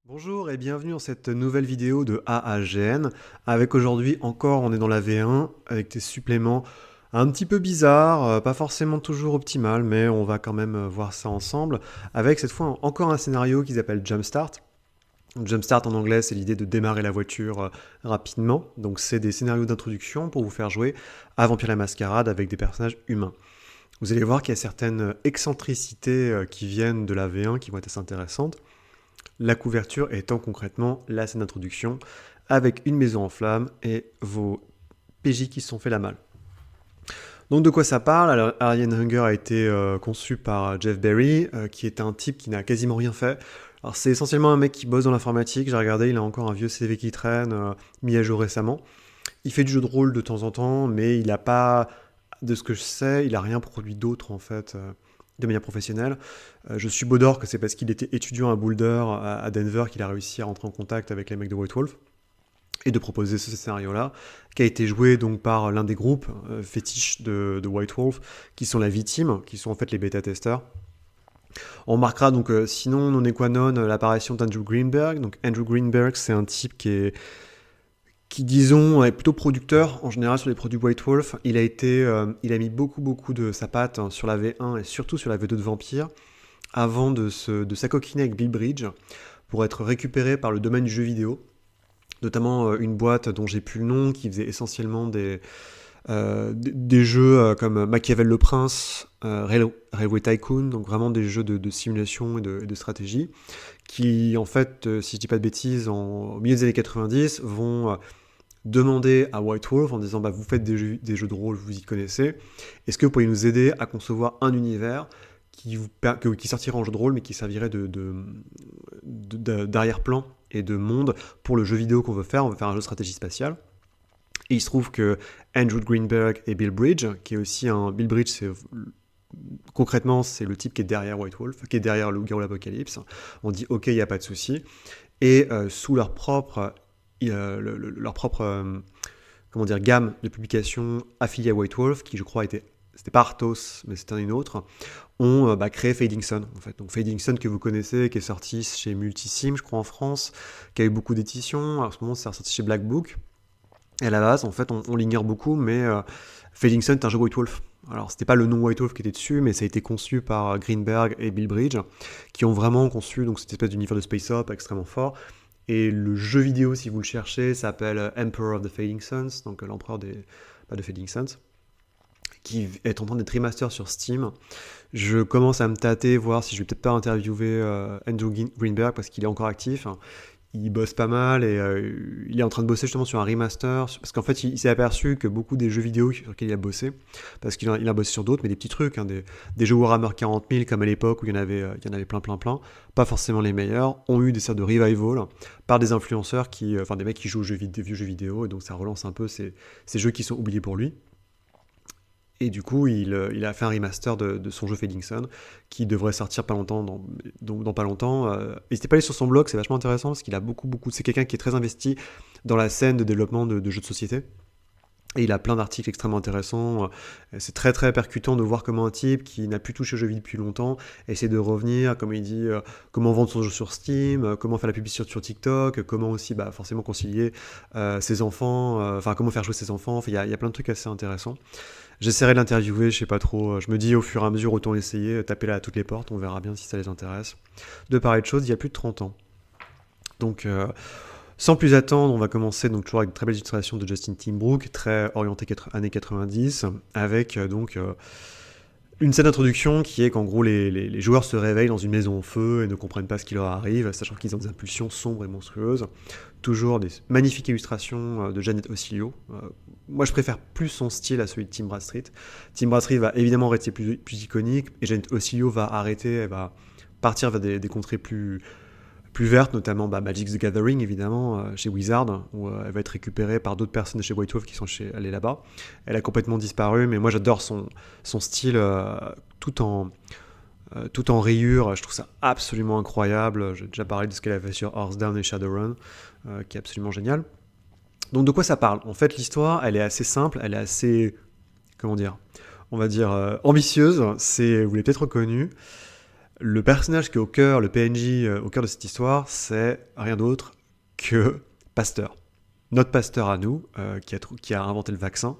Bonjour et bienvenue dans cette nouvelle vidéo de AAGN. Avec aujourd'hui encore, on est dans la V1 avec des suppléments un petit peu bizarres, pas forcément toujours optimal, mais on va quand même voir ça ensemble. Avec cette fois encore un scénario qu'ils appellent Jumpstart. Jumpstart en anglais, c'est l'idée de démarrer la voiture rapidement. Donc c'est des scénarios d'introduction pour vous faire jouer à Vampire la Mascarade avec des personnages humains. Vous allez voir qu'il y a certaines excentricités qui viennent de la V1 qui vont être assez intéressantes. La couverture étant concrètement la scène d'introduction avec une maison en flammes et vos PJ qui se sont fait la malle. Donc de quoi ça parle? Alors, Alien Hunger a été conçu par Jeff Berry, qui est un type qui n'a quasiment rien fait. Alors c'est essentiellement un mec qui bosse dans l'informatique, j'ai regardé, il a encore un vieux CV qui traîne, mis à jour récemment. Il fait du jeu de rôle de temps en temps, mais il n'a pas, de ce que je sais, il n'a rien produit d'autre en fait, de manière professionnelle. Je suis Baudor que c'est parce qu'il était étudiant à Boulder, à Denver, qu'il a réussi à rentrer en contact avec les mecs de White Wolf et de proposer ce scénario-là, qui a été joué donc par l'un des groupes fétiches de White Wolf, qui sont la victime, qui sont en fait les bêta-testeurs. On remarquera donc, sinon non qua non, l'apparition d'Andrew Greenberg. Donc Andrew Greenberg, c'est un type qui disons, est plutôt producteur en général sur les produits White Wolf. Il a mis beaucoup de sa patte sur la V1 et surtout sur la V2 de Vampire avant de s'acoquiner avec Bill Bridge pour être récupéré par le domaine du jeu vidéo, notamment une boîte dont j'ai plus le nom qui faisait essentiellement des jeux comme Machiavel le Prince, Railway Tycoon, donc vraiment des jeux de simulation et de stratégie, qui en fait, si je dis pas de bêtises, au milieu des années 90, vont demander à White Wolf en disant bah, vous faites des jeux de rôle, vous y connaissez, est-ce que vous pouvez nous aider à concevoir un univers qui sortirait en jeu de rôle mais qui servirait d'arrière-plan et de monde pour le jeu vidéo qu'on veut faire. On veut faire un jeu de stratégie spatiale. Et il se trouve que Andrew Greenberg et Bill Bridge, qui est aussi un... Bill Bridge, concrètement, c'est le type qui est derrière White Wolf, qui est derrière le Loup-garou l'Apocalypse. On dit ok, il n'y a pas de souci. Et sous leur propre comment dire, gamme de publications affiliées à White Wolf, qui je crois c'était pas Arthos, mais c'était une autre, ont créé Fading Sun. En fait. Donc Fading Sun que vous connaissez, qui est sorti chez Multisim, je crois en France, qui a eu beaucoup d'éditions. En ce moment, c'est sorti chez Black Book. Et à la base, en fait, on l'ignore beaucoup, mais Fading Sun est un jeu White Wolf. Alors, c'était pas le nom White Wolf qui était dessus, mais ça a été conçu par Greenberg et Bill Bridge, qui ont vraiment conçu donc, cette espèce d'univers de space op extrêmement fort. Et le jeu vidéo, si vous le cherchez, s'appelle Emperor of the Fading Suns, donc l'empereur pas de Fading Suns, qui est en train d'être remaster sur Steam. Je commence à me tâter, voir si je vais peut-être pas interviewer Andrew Greenberg parce qu'il est encore actif. Il bosse pas mal et il est en train de bosser justement sur un remaster parce qu'en fait il s'est aperçu que beaucoup des jeux vidéo sur lesquels il a bossé, parce qu'il a bossé sur d'autres mais des petits trucs, hein, des jeux Warhammer 40 000 comme à l'époque où il y en avait plein, pas forcément les meilleurs, ont eu des sortes de revival par des influenceurs enfin des mecs qui jouent des vieux jeux vidéo, et donc ça relance un peu ces jeux qui sont oubliés pour lui. Et du coup, il a fait un remaster de son jeu Fading Sun qui devrait sortir pas longtemps, dans pas longtemps. N'hésitez pas à aller sur son blog, c'est vachement intéressant parce qu'il a beaucoup. C'est quelqu'un qui est très investi dans la scène de développement de jeux de société. Et il a plein d'articles extrêmement intéressants. C'est très très percutant de voir comment un type qui n'a plus touché aux jeux vidéo depuis longtemps essaie de revenir, comme il dit, comment vendre son jeu sur Steam, comment faire la publicité sur TikTok, comment aussi forcément concilier ses enfants, enfin comment faire jouer ses enfants. Il y a plein de trucs assez intéressants. J'essaierai de l'interviewer, je sais pas trop. Je me dis au fur et à mesure, autant essayer, taper là à toutes les portes, on verra bien si ça les intéresse. De pareilles choses, il y a plus de 30 ans. Donc, sans plus attendre, on va commencer donc toujours avec une très belle illustration de Justin Timbrook, très orienté années 90, avec une scène d'introduction qui est qu'en gros les joueurs se réveillent dans une maison en feu et ne comprennent pas ce qui leur arrive, sachant qu'ils ont des impulsions sombres et monstrueuses. Toujours des magnifiques illustrations de Janet Ossilio. Moi je préfère plus son style à celui de Tim Bradstreet. Tim Bradstreet va évidemment rester plus iconique, et Janet Ossilio va arrêter, elle va partir vers des contrées plus vertes, notamment Magic the Gathering évidemment, chez Wizard, où elle va être récupérée par d'autres personnes de chez White Wolf qui sont allées là-bas. Elle a complètement disparu, mais moi j'adore son style tout en rayures. Je trouve ça absolument incroyable. J'ai déjà parlé de ce qu'elle a fait sur Hearthstone et Shadowrun, qui est absolument génial. Donc de quoi ça parle? En fait, l'histoire, elle est assez simple, elle est assez, comment dire, on va dire ambitieuse. Vous l'avez peut-être reconnu. Le personnage qui est au cœur, le PNJ au cœur de cette histoire, c'est rien d'autre que Pasteur. Notre Pasteur à nous, qui a inventé le vaccin.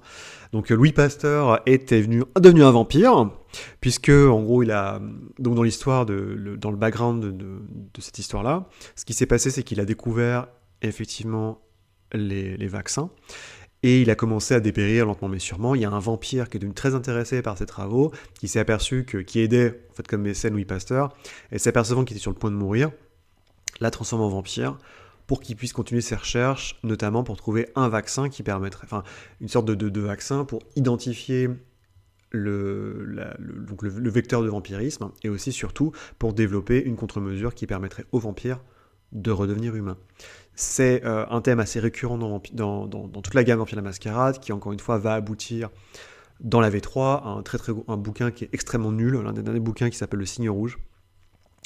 Donc Louis Pasteur était devenu un vampire, puisque en gros donc dans l'histoire, dans le background de cette histoire-là, ce qui s'est passé, c'est qu'il a découvert effectivement les vaccins, et il a commencé à dépérir lentement mais sûrement. Il y a un vampire qui est devenu très intéressé par ses travaux, qui s'est aperçu qui aidait, en fait, comme mécène Louis Pasteur, et s'apercevant qu'il était sur le point de mourir, l'a transformé en vampire pour qu'il puisse continuer ses recherches, notamment pour trouver un vaccin qui permettrait, enfin, une sorte de vaccin pour identifier donc le vecteur de vampirisme, et aussi surtout pour développer une contre-mesure qui permettrait aux vampires de redevenir humains. C'est un thème assez récurrent dans toute la gamme Vampire la Mascarade, qui encore une fois va aboutir dans la V3 à un bouquin qui est extrêmement nul, l'un des derniers bouquins qui s'appelle Le Signe Rouge,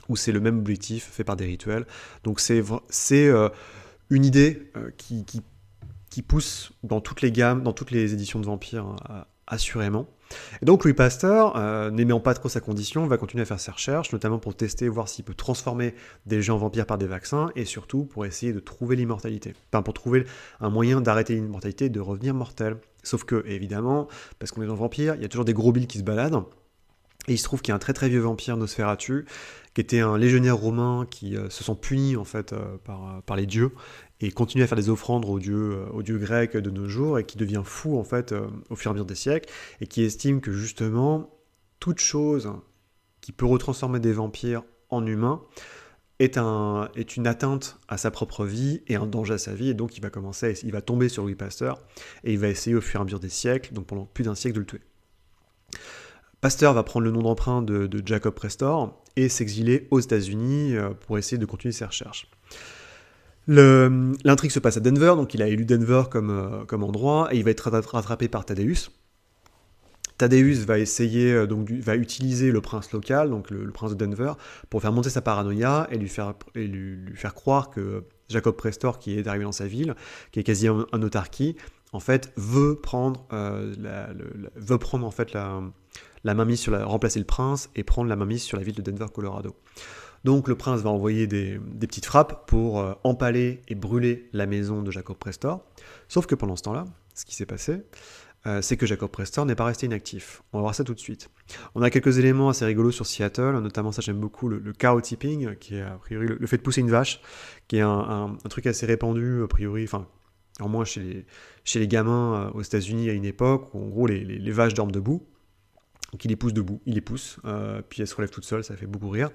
où c'est le même objectif fait par des rituels. Donc c'est une idée qui pousse dans toutes les gammes, dans toutes les éditions de Vampire, assurément. Et donc Louis Pasteur, n'aimant pas trop sa condition, va continuer à faire ses recherches, notamment pour tester, voir s'il peut transformer des gens en vampires par des vaccins, et surtout pour essayer de trouver l'immortalité. Enfin, pour trouver un moyen d'arrêter l'immortalité et de revenir mortel. Sauf que, évidemment, parce qu'on est dans Vampire, il y a toujours des gros billes qui se baladent, et il se trouve qu'il y a un très très vieux vampire, Nosferatu, qui était un légionnaire romain qui se sent puni en fait par les dieux, et continue à faire des offrandes aux dieux grecs de nos jours, et qui devient fou en fait au fur et à mesure des siècles, et qui estime que justement toute chose qui peut retransformer des vampires en humains est une atteinte à sa propre vie et un danger à sa vie, et donc il va tomber sur Louis Pasteur, et il va essayer au fur et à mesure des siècles, donc pendant plus d'un siècle, de le tuer. Pasteur va prendre le nom d'emprunt de Jacob Prestor et s'exiler aux États-Unis pour essayer de continuer ses recherches. L'intrigue se passe à Denver, donc il a élu Denver comme endroit, et il va être rattrapé par Thaddeus. Thaddeus va va utiliser le prince local, donc le prince de Denver, pour faire monter sa paranoïa et lui faire croire que Jacob Prestor, qui est arrivé dans sa ville, qui est quasi un autarkie, en fait, veut prendre en fait la mainmise remplacer le prince et prendre la mainmise sur la ville de Denver, Colorado. Donc le prince va envoyer des petites frappes pour empaler et brûler la maison de Jacob Prestor. Sauf que pendant ce temps-là, ce qui s'est passé, c'est que Jacob Prestor n'est pas resté inactif. On va voir ça tout de suite. On a quelques éléments assez rigolos sur Seattle, notamment ça j'aime beaucoup, le cow tipping, qui est a priori le fait de pousser une vache, qui est un truc assez répandu, a priori, enfin, au moins chez les gamins aux États-Unis à une époque où en gros les vaches dorment debout. Donc il les pousse debout, puis elles se relèvent toutes seules, ça fait beaucoup rire.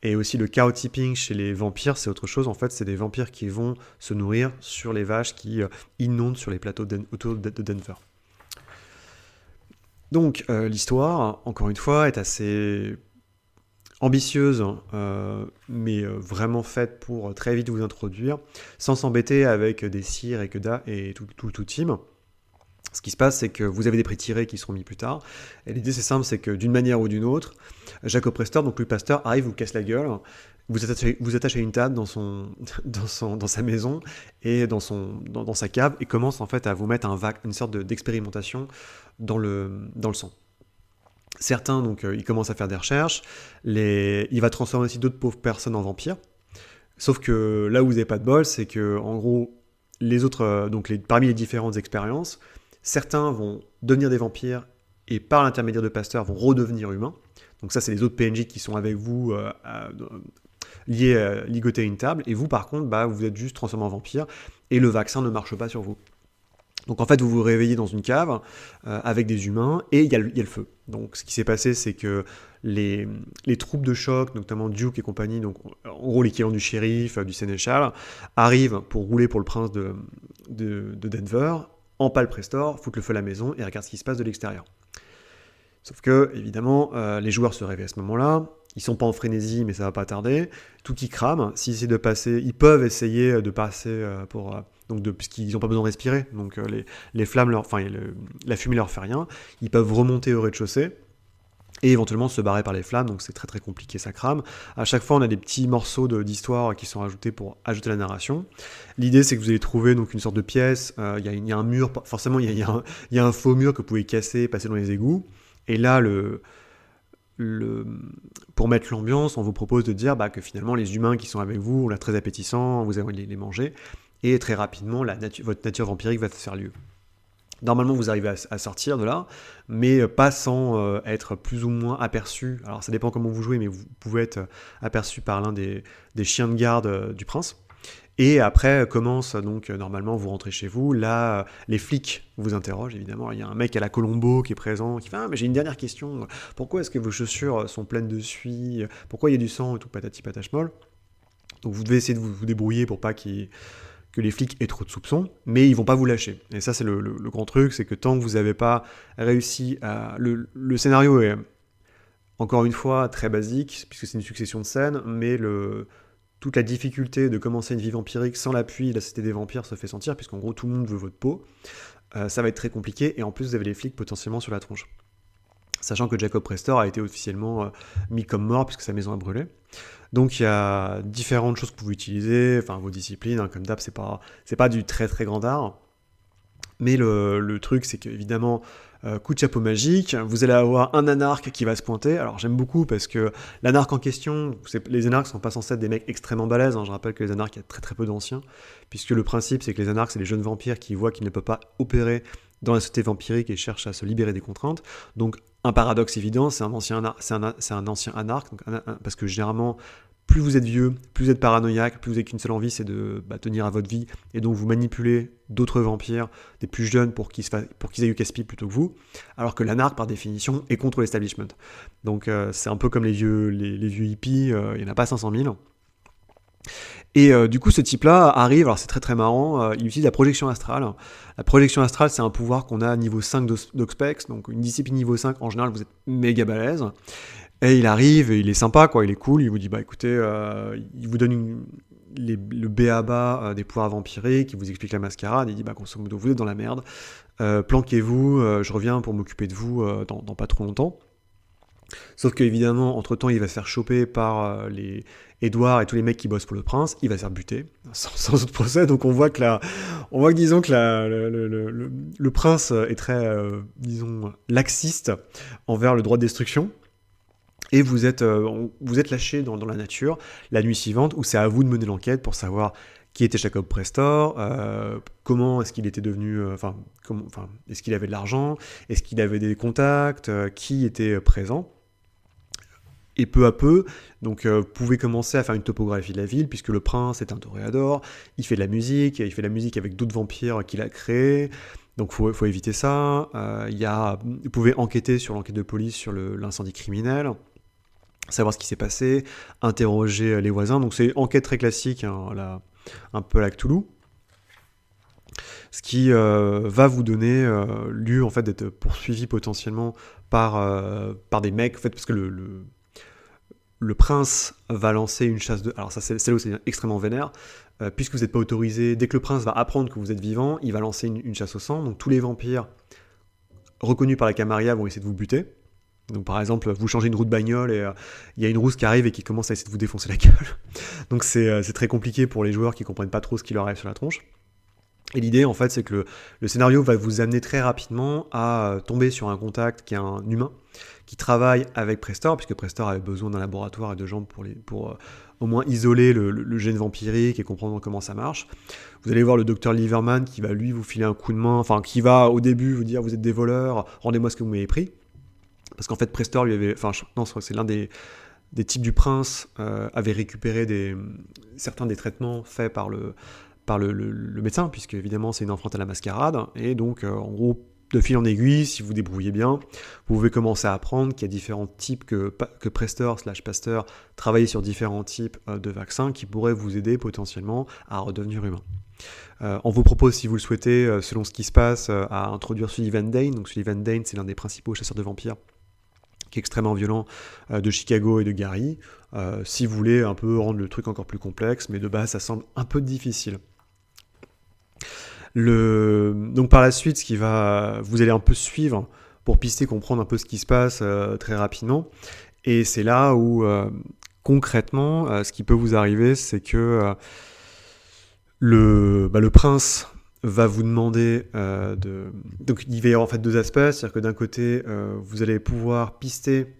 Et aussi le cow tipping chez les vampires, c'est autre chose. En fait, c'est des vampires qui vont se nourrir sur les vaches qui inondent sur les plateaux autour de Denver. Donc l'histoire, encore une fois, est assez ambitieuse, mais vraiment faite pour très vite vous introduire, sans s'embêter avec des cires et tout team. Ce qui se passe, c'est que vous avez des prix tirés qui seront mis plus tard. Et l'idée, c'est simple, c'est que d'une manière ou d'une autre, Jacob Prestor, donc Louis Pasteur, arrive, vous casse la gueule, vous attache à une table dans sa maison et dans sa cave, et commence en fait à vous mettre une sorte d'expérimentation dans le sang. Certains, donc, ils commencent à faire des recherches. Il va transformer aussi d'autres pauvres personnes en vampires. Sauf que là où vous n'avez pas de bol, c'est que, en gros, les autres, parmi les différentes expériences, certains vont devenir des vampires et par l'intermédiaire de Pasteur vont redevenir humains. Donc ça, c'est les autres PNJ qui sont avec vous ligotés à une table. Et vous, par contre, vous êtes juste transformé en vampire et le vaccin ne marche pas sur vous. Donc en fait, vous vous réveillez dans une cave avec des humains et il y a le feu. Donc ce qui s'est passé, c'est que les troupes de choc, notamment Duke et compagnie, donc en gros l'équivalent du shérif, du sénéchal, arrivent pour rouler pour le prince de Denver, empalent Prestor, foutent le feu à la maison et regardent ce qui se passe de l'extérieur. Sauf que, évidemment, les joueurs se réveillent à ce moment-là, ils sont pas en frénésie, mais ça va pas tarder, tout qui crame, ils peuvent essayer de passer puisqu'ils n'ont pas besoin de respirer, donc les flammes, la fumée leur fait rien, ils peuvent remonter au rez-de-chaussée, et éventuellement se barrer par les flammes, donc c'est très très compliqué, ça crame. À chaque fois, on a des petits morceaux d'histoire qui sont rajoutés pour ajouter la narration. L'idée, c'est que vous allez trouver donc une sorte de pièce, il y a un mur, forcément il y a un faux mur que vous pouvez casser, passer dans les égouts, et là, le, pour mettre l'ambiance, on vous propose de dire que finalement les humains qui sont avec vous ont l'air très appétissants, vous allez les manger, et très rapidement votre nature vampirique va se faire lieu. Normalement, vous arrivez à sortir de là, mais pas sans être plus ou moins aperçu. Alors, ça dépend comment vous jouez, mais vous pouvez être aperçu par l'un des chiens de garde du prince. Et après commence donc normalement vous rentrez chez vous. Là, les flics vous interrogent évidemment. Il y a un mec à la Colombo qui est présent, qui fait mais j'ai une dernière question. Pourquoi est-ce que vos chaussures sont pleines de suie? Pourquoi il y a du sang et tout patati patachmol? Donc vous devez essayer de vous débrouiller pour pas que les flics aient trop de soupçons, mais ils vont pas vous lâcher. Et ça, c'est le grand truc, c'est que tant que vous n'avez pas réussi à... Le scénario est, encore une fois, très basique, puisque c'est une succession de scènes, mais toute la difficulté de commencer une vie vampirique sans l'appui de la Cité des Vampires se fait sentir, puisqu'en gros, tout le monde veut votre peau. Ça va être très compliqué, et en plus, vous avez les flics potentiellement sur la tronche. Sachant que Jacob Prestor a été officiellement mis comme mort, puisque sa maison a brûlé. Donc il y a différentes choses que vous pouvez utiliser, enfin vos disciplines, comme d'hab, c'est pas du très très grand art. Mais le truc, c'est qu'évidemment, coup de chapeau magique, vous allez avoir un anarque qui va se pointer. Alors j'aime beaucoup parce que l'anarque en question, les anarques sont pas censés être des mecs extrêmement balèzes. Je rappelle que les anarques, il y a très très peu d'anciens, puisque le principe, c'est que les anarques, c'est les jeunes vampires qui voient qu'ils ne peuvent pas opérer dans la société vampirique et cherchent à se libérer des contraintes. Donc un paradoxe évident, c'est un ancien anarque, parce que généralement, plus vous êtes vieux, plus vous êtes paranoïaque, plus vous n'avez qu'une seule envie, c'est de tenir à votre vie, et donc vous manipulez d'autres vampires, des plus jeunes, pour qu'ils aient eu casse-pipe plutôt que vous, alors que l'anarque, par définition, est contre l'establishment. Donc c'est un peu comme les vieux hippies, il n'y en a pas 500 000. Et du coup, ce type-là arrive, alors c'est très très marrant, il utilise la projection astrale. La projection astrale, c'est un pouvoir qu'on a à niveau 5 d'Oxpex, donc une discipline niveau 5, en général, vous êtes méga balèze. Et il arrive, et il est sympa, il est cool, il vous dit, écoutez, il vous donne le b.a.-ba des pouvoirs vampiriques, il vous explique la mascarade, il dit, grosso modo, vous êtes dans la merde, planquez-vous, je reviens pour m'occuper de vous dans pas trop longtemps. Sauf qu'évidemment, entre-temps, il va se faire choper par les Edouard et tous les mecs qui bossent pour le prince, il va se faire buter, sans autre procès, donc on voit que disons que le prince est très, disons, laxiste envers le droit de destruction, et vous êtes lâché dans la nature la nuit suivante, où c'est à vous de mener l'enquête pour savoir qui était Jacob Prestor, comment est-ce qu'il était devenu, est-ce qu'il avait de l'argent, est-ce qu'il avait des contacts, qui était présent. Et peu à peu, donc vous pouvez commencer à faire une topographie de la ville, puisque le prince est un toréador, il fait de la musique avec d'autres vampires qu'il a créés, donc faut éviter ça. Vous pouvez enquêter sur l'enquête de police sur l'incendie criminel, savoir ce qui s'est passé, interroger les voisins, donc c'est enquête très classique, un peu à la Cthulhu. Ce qui va vous donner lieu en fait d'être poursuivi potentiellement par des mecs, en fait, parce que le prince va lancer une chasse de... Alors ça, c'est là où c'est extrêmement vénère, puisque vous n'êtes pas autorisé, dès que le prince va apprendre que vous êtes vivant, il va lancer une chasse au sang, donc tous les vampires reconnus par la Camarilla vont essayer de vous buter. Donc par exemple, vous changez une roue de bagnole et il y a une rousse qui arrive et qui commence à essayer de vous défoncer la gueule. Donc c'est très compliqué pour les joueurs qui comprennent pas trop ce qui leur arrive sur la tronche. Et l'idée, en fait, c'est que le scénario va vous amener très rapidement à tomber sur un contact qui est un humain, qui travaille avec Prestor, puisque Prestor avait besoin d'un laboratoire et de gens pour au moins isoler le gène vampirique et comprendre comment ça marche. Vous allez voir le docteur Liverman qui va, lui, vous filer un coup de main, qui va, au début, vous dire « vous êtes des voleurs, rendez-moi ce que vous m'avez pris ». Parce qu'en fait, Prestor lui avait... c'est l'un des types du prince avait récupéré certains des traitements faits par le médecin, puisque évidemment c'est une enfreinte à la mascarade, et donc en gros, de fil en aiguille, si vous débrouillez bien, vous pouvez commencer à apprendre qu'il y a différents types que Prestor/Pasteur travaillent sur différents types de vaccins qui pourraient vous aider potentiellement à redevenir humain. On vous propose, si vous le souhaitez, selon ce qui se passe, à introduire Sullivan Dane. Donc Sullivan Dane, c'est l'un des principaux chasseurs de vampires, qui est extrêmement violent, de Chicago et de Gary, si vous voulez un peu rendre le truc encore plus complexe, mais de base ça semble un peu difficile. Donc par la suite, vous allez un peu suivre pour pister, comprendre un peu ce qui se passe très rapidement, et c'est là où concrètement, ce qui peut vous arriver, c'est que le prince va vous demander donc il va y avoir en fait deux aspects, c'est-à-dire que d'un côté, vous allez pouvoir pister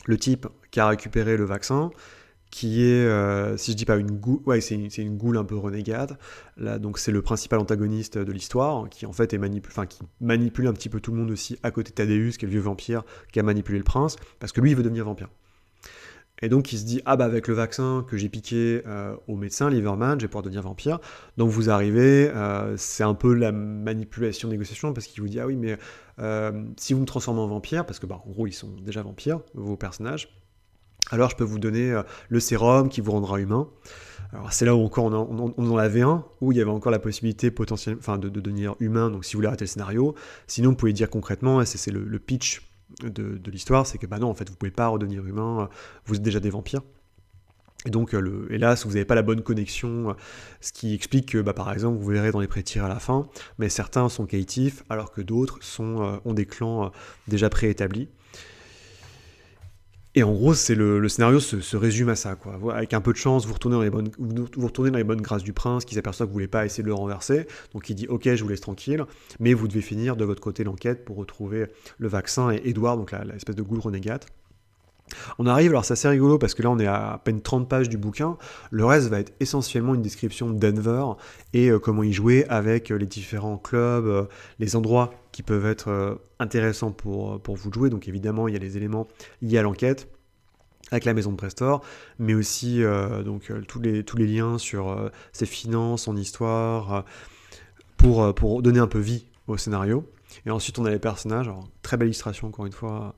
le type qui a récupéré le vaccin, qui est, si je dis pas une goule, ouais, c'est une goule un peu renégade. Là, donc c'est le principal antagoniste de l'histoire, qui en fait qui manipule un petit peu tout le monde aussi, à côté de Thaddeus, qui est le vieux vampire, qui a manipulé le prince, parce que lui, il veut devenir vampire. Et donc il se dit, ah bah avec le vaccin que j'ai piqué au médecin, Liverman, je vais pouvoir devenir vampire. Donc vous arrivez, c'est un peu la manipulation, négociation, parce qu'il vous dit, ah oui, mais si vous me transformez en vampire, parce que bah, en gros ils sont déjà vampires, vos personnages, alors je peux vous donner le sérum qui vous rendra humain. Alors c'est là où encore on en avait un, où il y avait encore la possibilité potentielle, enfin de devenir humain, donc si vous voulez arrêter le scénario. Sinon vous pouvez dire concrètement, et c'est le pitch de l'histoire, c'est que bah non, en fait vous pouvez pas redevenir humain, vous êtes déjà des vampires. Et donc hélas, vous n'avez pas la bonne connexion, ce qui explique que bah, par exemple, vous verrez dans les pré-tirs à la fin, mais certains sont caïtifs, alors que d'autres ont des clans déjà préétablis. Et en gros, c'est le scénario se résume à ça, quoi. Avec un peu de chance, vous retournez dans les bonnes grâces du prince, qui s'aperçoit que vous voulez pas essayer de le renverser, donc il dit ok, je vous laisse tranquille, mais vous devez finir de votre côté l'enquête pour retrouver le vaccin et Edward, donc l'espèce de goule renégate. On arrive, alors c'est assez rigolo parce que là on est à peine 30 pages du bouquin, le reste va être essentiellement une description de Denver et comment y jouer avec les différents clubs, les endroits qui peuvent être intéressants pour vous de jouer, donc évidemment il y a les éléments liés à l'enquête, avec la maison de Prestor, mais aussi tous les liens sur ses finances, son histoire, pour donner un peu vie au scénario. Et ensuite on a les personnages, alors, très belle illustration encore une fois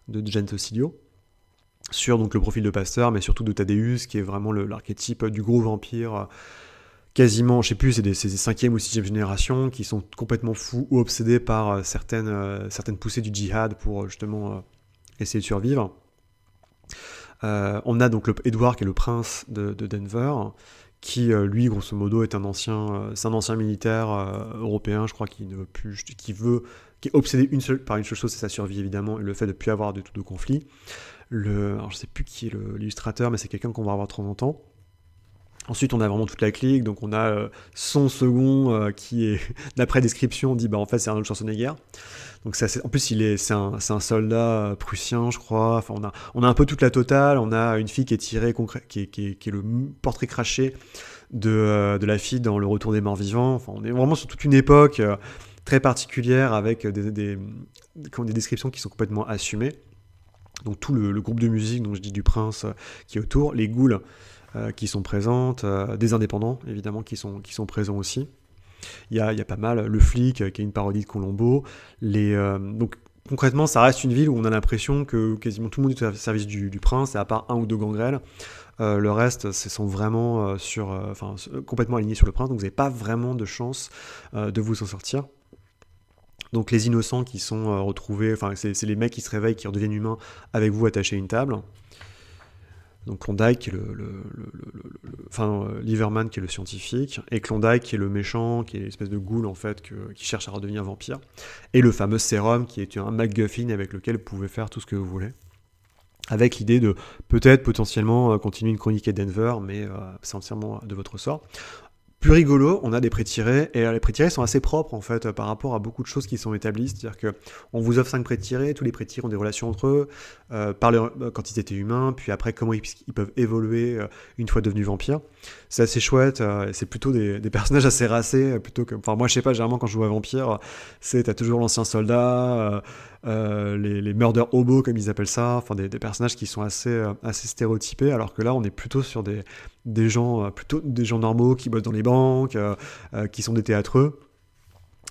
de Jane Tocilio, sur donc le profil de Pasteur, mais surtout de Thaddeus, qui est vraiment l'archétype du gros vampire, quasiment, je sais plus, c'est des 5e ou 6e génération, qui sont complètement fous ou obsédés par certaines poussées du djihad pour justement essayer de survivre. On a donc Edward, qui est le prince de Denver, qui lui, grosso modo, est un ancien militaire européen, je crois, qui est obsédé par une seule chose, c'est sa survie évidemment, et le fait de ne plus avoir du tout de conflit. Alors je sais plus qui est l'illustrateur, mais c'est quelqu'un qu'on va revoir de temps en temps. Ensuite, on a vraiment toute la clique, donc on a son second qui est, d'après description, on dit bah en fait c'est Arnold Schwarzenegger. Donc en plus c'est un soldat prussien, je crois. Enfin on a un peu toute la totale. On a une fille qui est tirée qui est le portrait craché de la fille dans Le Retour des Morts Vivants. Enfin on est vraiment sur toute une époque très particulière avec des descriptions qui sont complètement assumées. Donc tout le groupe de musique, donc je dis du Prince qui est autour, les ghouls qui sont présentes, des indépendants évidemment qui sont présents aussi. Il y a pas mal, le flic qui est une parodie de Colombo. Donc concrètement, ça reste une ville où on a l'impression que quasiment tout le monde est au service du prince, et à part un ou deux gangrels, le reste sont vraiment complètement alignés sur le prince, donc vous n'avez pas vraiment de chance de vous en sortir. Donc les innocents qui sont retrouvés, enfin c'est les mecs qui se réveillent, qui redeviennent humains avec vous attachés à une table. Donc Klondike qui est Liverman qui est le scientifique, et Klondike qui est le méchant, qui est l'espèce de ghoul en fait, qui cherche à redevenir vampire, et le fameux sérum qui est un MacGuffin avec lequel vous pouvez faire tout ce que vous voulez, avec l'idée de peut-être potentiellement continuer une chronique à Denver, mais c'est entièrement de votre sort. Plus rigolo, on a des pré-tirés, et les pré-tirés sont assez propres en fait par rapport à beaucoup de choses qui sont établies, c'est-à-dire qu'on vous offre 5 pré-tirés, tous les pré-tirés ont des relations entre eux, quand ils étaient humains, puis après comment ils peuvent évoluer une fois devenus vampires. C'est assez chouette, c'est plutôt des personnages assez racés, plutôt que... Enfin moi je sais pas, généralement quand je joue à vampire, t'as toujours l'ancien soldat, les murder hobos comme ils appellent ça, enfin des personnages qui sont assez stéréotypés, alors que là on est plutôt sur des gens normaux qui bossent dans les banques, qui sont des théâtreux.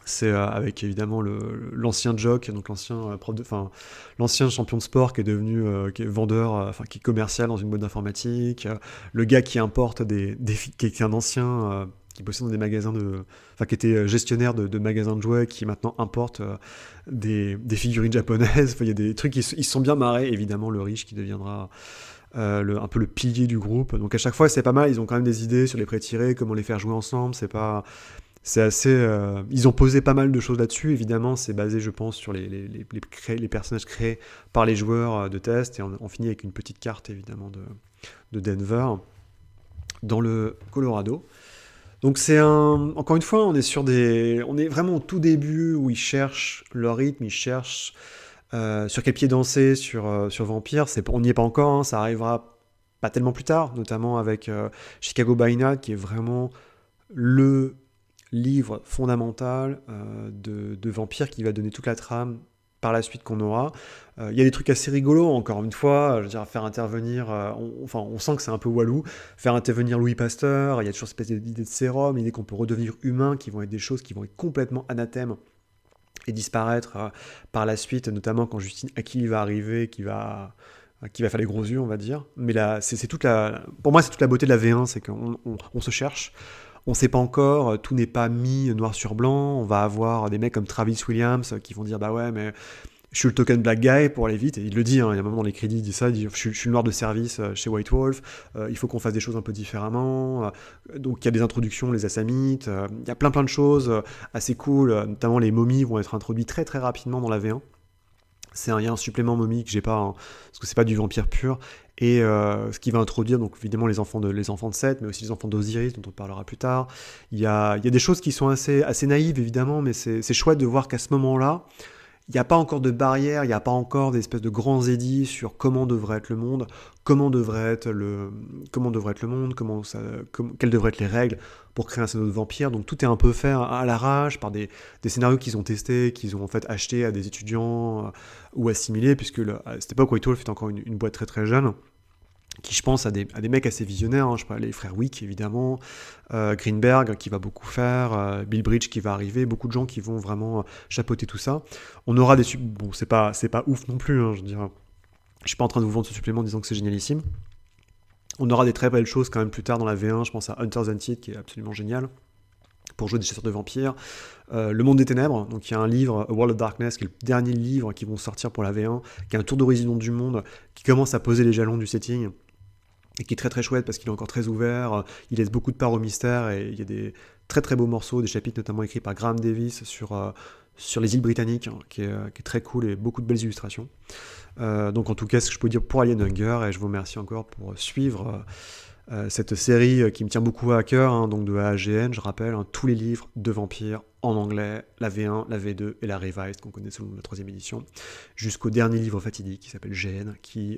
C'est avec évidemment l'ancien jock, donc l'ancien champion de sport qui est devenu qui est vendeur, qui est commercial dans une boîte d'informatique, le gars qui importe qui est un ancien qui bossait dans des magasins qui était gestionnaire de magasins de jouets, qui maintenant importe des figurines japonaises. Il y a des trucs ils se sont bien marrés, évidemment le riche qui deviendra un peu le pilier du groupe. Donc à chaque fois c'est pas mal, ils ont quand même des idées sur les pré-tirés, comment les faire jouer ensemble, c'est assez... ils ont posé pas mal de choses là-dessus, évidemment c'est basé je pense sur les personnages créés par les joueurs de test, et on finit avec une petite carte évidemment de Denver dans le Colorado. Donc encore une fois, on est vraiment au tout début où ils cherchent leur rythme, ils cherchent Sur quel pied danser sur Vampire, on n'y est pas encore, hein, ça arrivera pas tellement plus tard, notamment avec Chicago by Night, qui est vraiment le livre fondamental de Vampire qui va donner toute la trame par la suite qu'on aura. Il y a des trucs assez rigolos, encore une fois, je veux dire, faire intervenir, on sent que c'est un peu Walou, faire intervenir Louis Pasteur, il y a toujours cette espèce d'idée de sérum, l'idée qu'on peut redevenir humain, qui vont être des choses qui vont être complètement anathèmes et disparaître par la suite, notamment quand Justine Aquili va arriver, qui va faire les gros yeux, on va dire. Mais là, c'est toute la, pour moi, c'est toute la beauté de la V1, c'est qu'on se cherche, on sait pas encore, tout n'est pas mis noir sur blanc, on va avoir des mecs comme Travis Williams qui vont dire bah ouais mais je suis le token black guy pour aller vite, et il le dit, hein, il y a un moment dans les crédits, il dit ça, il dit, je suis le noir de service chez White Wolf, il faut qu'on fasse des choses un peu différemment, donc il y a des introductions, les Assamites, il y a plein de choses assez cool, notamment les momies vont être introduits très très rapidement dans la V1, il y a un supplément momie que j'ai pas, hein, parce que c'est pas du vampire pur, et ce qui va introduire donc évidemment les enfants de Seth, mais aussi les enfants d'Osiris, dont on parlera plus tard. Il y a des choses qui sont assez naïves évidemment, mais c'est chouette de voir qu'à ce moment-là, il n'y a pas encore de barrière, il n'y a pas encore des espèces de grands édits sur comment devrait être le monde, comment devrait être le monde, quelles devraient être les règles pour créer un scénario de vampire. Donc tout est un peu fait à l'arrache par des scénarios qu'ils ont testés, qu'ils ont en fait achetés à des étudiants ou assimilés, puisque à cette époque, White Wolf est encore une boîte très très jeune qui je pense à des mecs assez visionnaires, hein, je sais pas, les frères Wick évidemment, Greenberg qui va beaucoup faire, Bill Bridge qui va arriver, beaucoup de gens qui vont vraiment chapeauter tout ça. On aura bon c'est pas ouf non plus, hein, je veux dire, je suis pas en train de vous vendre ce supplément en disant que c'est génialissime. On aura des très belles choses quand même plus tard dans la V1, je pense à Hunter's Hunted qui est absolument génial pour jouer des chasseurs de vampires. Le Monde des Ténèbres, donc il y a un livre, A World of Darkness, qui est le dernier livre qui vont sortir pour la V1, qui est un tour d'horizon du monde, qui commence à poser les jalons du setting, et qui est très très chouette parce qu'il est encore très ouvert, il laisse beaucoup de part au mystère, et il y a des très très beaux morceaux, des chapitres notamment écrits par Graham Davis sur les îles britanniques, hein, qui est très cool, et beaucoup de belles illustrations. Donc en tout cas, ce que je peux dire pour Alien Hunger, et je vous remercie encore pour suivre cette série qui me tient beaucoup à cœur, hein, donc de A à GN, je rappelle, hein, tous les livres de vampires en anglais, la V1, la V2 et la Revised, qu'on connaît selon la 3e édition, jusqu'au dernier livre fatidique qui s'appelle GN, qui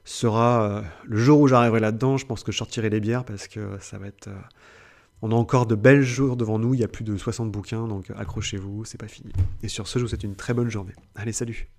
sera le jour où j'arriverai là-dedans, je pense que je sortirai les bières parce que ça va être... on a encore de belles jours devant nous, il y a plus de 60 bouquins, donc accrochez-vous, c'est pas fini. Et sur ce, je vous souhaite une très bonne journée. Allez, salut!